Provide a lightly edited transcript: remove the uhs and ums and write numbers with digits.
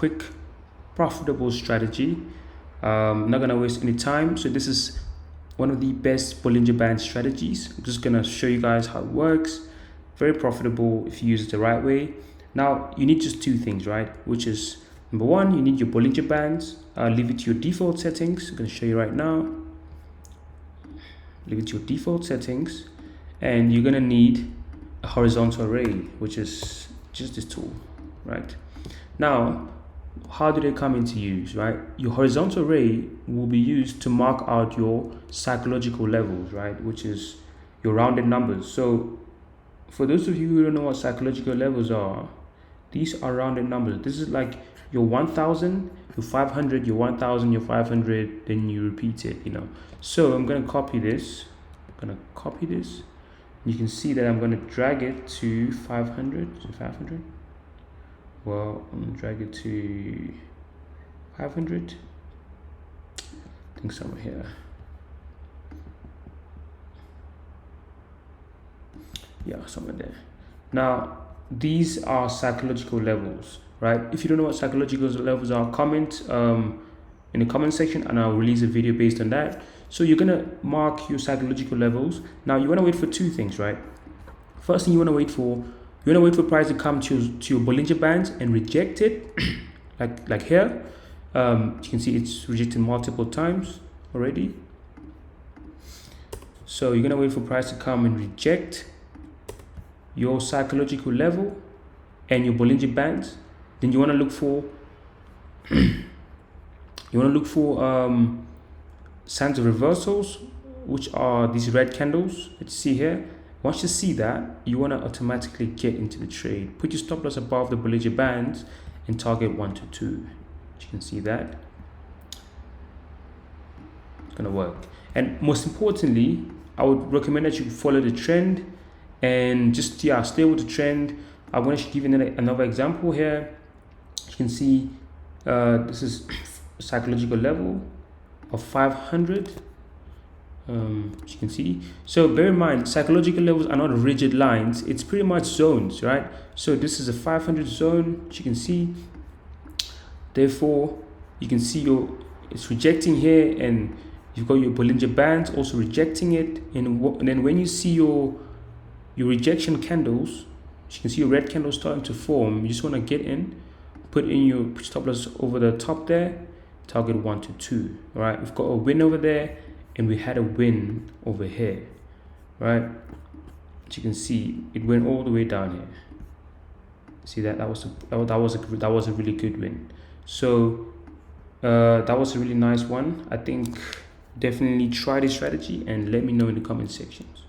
quick, profitable strategy. Not gonna waste any time. So this is one of the best Bollinger Band strategies. I'm just gonna show you guys how it works. Very profitable if you use it the right way. Now you need just two things, right? Which is number one, you need your Bollinger Bands. Leave it to your default settings. I'm gonna show you right now. Leave it to your default settings, and you're gonna need a horizontal array, which is just this tool, right? Now, how do they come into use, right? Your horizontal array will be used to mark out your psychological levels, right? Which is your rounded numbers. So for those of you who don't know what psychological levels are, these are rounded numbers. This is like your 1000, your 500, your 1000, your 500, then you repeat it, So I'm going to copy this. You can see that I'm going to drag it to 500. Well, I'm going to drag it to 500. I think somewhere here. Yeah, somewhere there. Now, these are psychological levels, right? If you don't know what psychological levels are, comment in the comment section and I'll release a video based on that. So you're gonna mark your psychological levels. Now you wanna wait for two things, right? First thing you wanna wait for price to come to your Bollinger Bands and reject it, like here. You can see it's rejected multiple times already. So you're gonna wait for price to come and reject your psychological level and your Bollinger Bands. Then you wanna look for signs of reversals, which are these red candles that you see here. Once you see that, you want to automatically get into the trade. Put your stop loss above the Bollinger Bands and target 1 to 2. You can see that. It's going to work. And most importantly, I would recommend that you follow the trend and just stay with the trend. I'm going to give you another example here. You can see this is psychological level of 500, as you can see. So bear in mind, psychological levels are not rigid lines, it's pretty much zones, right? So this is a 500 zone, as you can see. Therefore you can see it's rejecting here, and you've got your Bollinger Bands also rejecting it, and then when you see your rejection candles, as you can see your red candles starting to form, you just want to get in, put in your stop loss over the top there, target 1 to 2. All right, we've got a win over there and we had a win over here, right? As you can see, it went all the way down here. See that was a really good win. So that was a really nice one. I think definitely try this strategy and let me know in the comment sections.